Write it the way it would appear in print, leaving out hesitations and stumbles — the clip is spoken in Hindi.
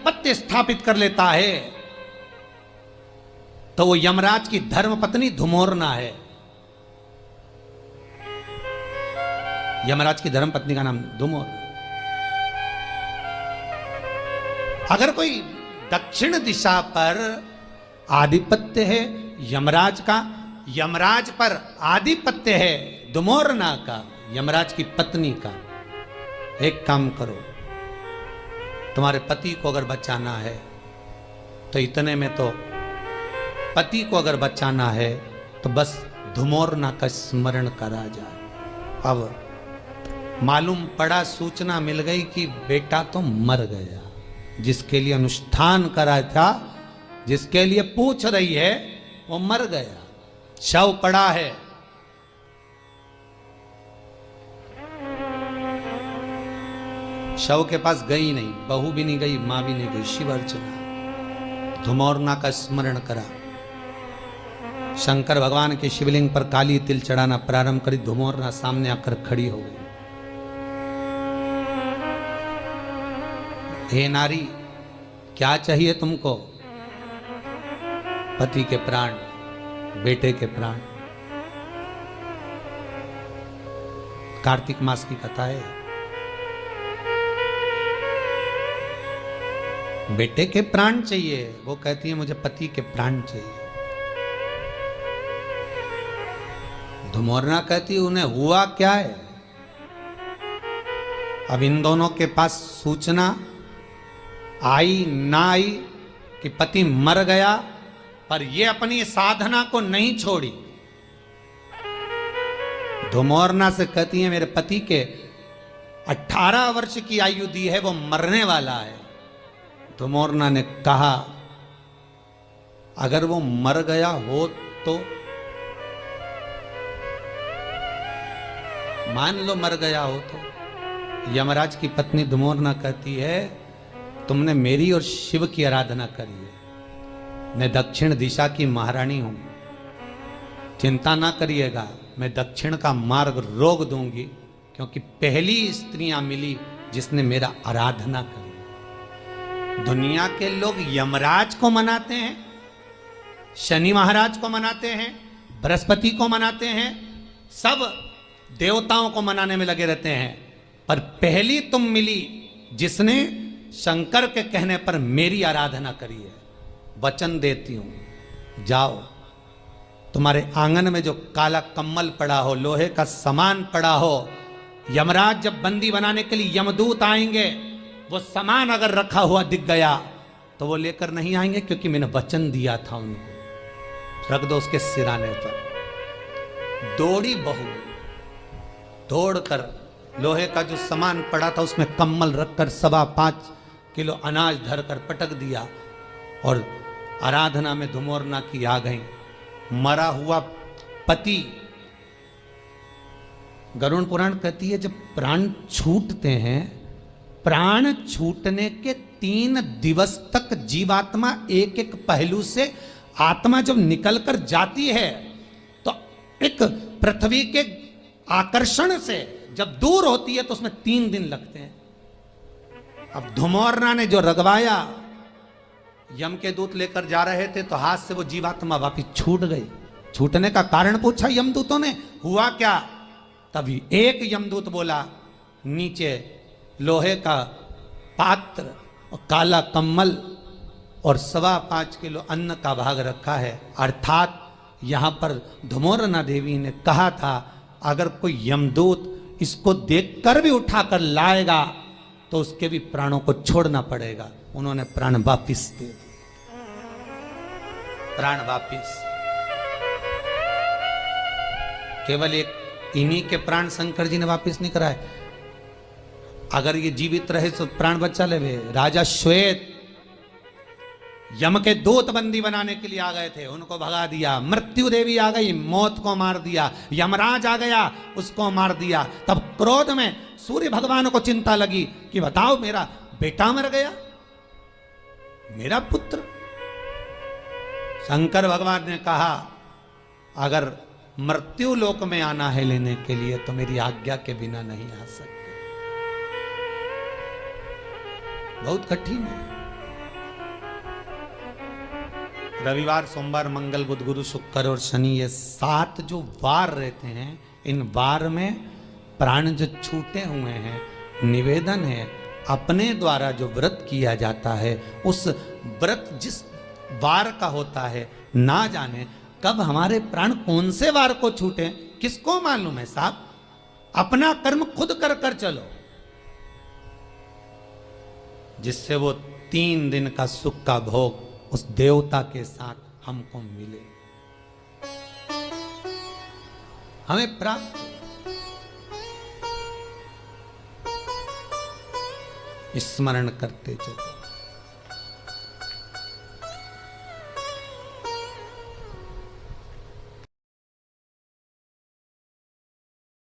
आधिपत्य स्थापित कर लेता है तो वो यमराज की धर्म पत्नी धुमोरना है। यमराज की धर्म पत्नी का नाम धुमोरना। अगर कोई दक्षिण दिशा पर आधिपत्य है यमराज का, यमराज पर आधिपत्य है धुमोरना का, यमराज की पत्नी का, एक काम करो, तुम्हारे पति को अगर बचाना है तो इतने में तो पति को अगर बचाना है तो बस धुमोरना का स्मरण करा जाए। अब मालूम पड़ा, सूचना मिल गई कि बेटा तो मर गया, जिसके लिए अनुष्ठान करा था, जिसके लिए पूछ रही है वो मर गया, शव पड़ा है। शव के पास गई नहीं, बहू भी नहीं गई, मां भी नहीं गई, शिव अर्चना, धुमोरना का स्मरण करा। शंकर भगवान के शिवलिंग पर काली तिल चढ़ाना प्रारंभ करी, धुमोरना सामने आकर खड़ी हो गई। हे नारी, क्या चाहिए तुमको? पति के प्राण, बेटे के प्राण। कार्तिक मास की कथा है। बेटे के प्राण चाहिए, वो कहती है मुझे पति के प्राण चाहिए। धुमोरना कहती है उन्हें हुआ क्या है? अब इन दोनों के पास सूचना आई ना आई कि पति मर गया, पर ये अपनी साधना को नहीं छोड़ी। धुमोरना से कहती है मेरे पति के 18 वर्ष की आयु दी है, वो मरने वाला है। धुमोरना ने कहा अगर वो मर गया हो तो मान लो मर गया हो तो। यमराज की पत्नी धुमोरना कहती है तुमने मेरी और शिव की आराधना करी है, मैं दक्षिण दिशा की महारानी हूं, चिंता ना करिएगा, मैं दक्षिण का मार्ग रोक दूंगी, क्योंकि पहली स्त्रियां मिली जिसने मेरा आराधना करी। दुनिया के लोग यमराज को मनाते हैं, शनि महाराज को मनाते हैं, बृहस्पति को मनाते हैं, सब देवताओं को मनाने में लगे रहते हैं, पर पहली तुम मिली जिसने शंकर के कहने पर मेरी आराधना करी है। वचन देती हूं, जाओ, तुम्हारे आंगन में जो काला कम्मल पड़ा हो, लोहे का सामान पड़ा हो, यमराज जब बंदी बनाने के लिए यमदूत आएंगे, वो सामान अगर रखा हुआ दिख गया तो वो लेकर नहीं आएंगे, क्योंकि मैंने वचन दिया था उनको। रख दो उसके सिराने पर। दौड़ी बहू, दौड़कर लोहे का जो सामान पड़ा था उसमें कम्मल रखकर 5.25 किलो अनाज धरकर पटक दिया, और आराधना में धुमोरना की आ गई। मरा हुआ पति, गरुड़ पुराण कहती है जब प्राण छूटते हैं, प्राण छूटने के 3 दिवस तक जीवात्मा एक एक पहलू से आत्मा जब निकलकर जाती है तो एक पृथ्वी के आकर्षण से जब दूर होती है तो उसमें 3 दिन लगते हैं। अब धुमोरना ने जो रगवाया, यम के दूत लेकर जा रहे थे तो हाथ से वो जीवात्मा वापिस छूट गई। छूटने का कारण पूछा यमदूतों ने, हुआ क्या? तभी एक यमदूत बोला, नीचे लोहे का पात्र और काला कम्मल और 5.25 किलो अन्न का भाग रखा है, अर्थात यहां पर धुमोरना देवी ने कहा था अगर कोई यमदूत इसको देखकर भी उठाकर लाएगा तो उसके भी प्राणों को छोड़ना पड़ेगा। उन्होंने प्राण वापिस दे दिए, प्राण वापिस। केवल एक इन्हीं के प्राण शंकर जी ने वापिस नहीं कराए, अगर ये जीवित रहे तो प्राण बचा ले। राजा श्वेत यम के दूत बंदी बनाने के लिए आ गए थे, उनको भगा दिया। मृत्यु देवी आ गई, मौत को मार दिया। यमराज आ गया, उसको मार दिया। तब क्रोध में सूर्य भगवान को चिंता लगी कि बताओ मेरा बेटा मर गया, मेरा पुत्र। शंकर भगवान ने कहा अगर मृत्यु लोक में आना है लेने के लिए तो मेरी आज्ञा के बिना नहीं आ सकते। बहुत कठिन है। रविवार, सोमवार, मंगल, बुध, गुरु, शुक्र और शनि, ये 7 जो वार रहते हैं, इन वार में प्राण जो छूटे हुए हैं, निवेदन है अपने द्वारा जो व्रत किया जाता है, उस व्रत जिस वार का होता है, ना जाने कब हमारे प्राण कौन से वार को छूटे, किसको मालूम है साहब। अपना कर्म खुद कर कर चलो, जिससे वो 3 दिन का सुख का भोग उस देवता के साथ हमको मिले, हमें प्राप्त। स्मरण करते चलो।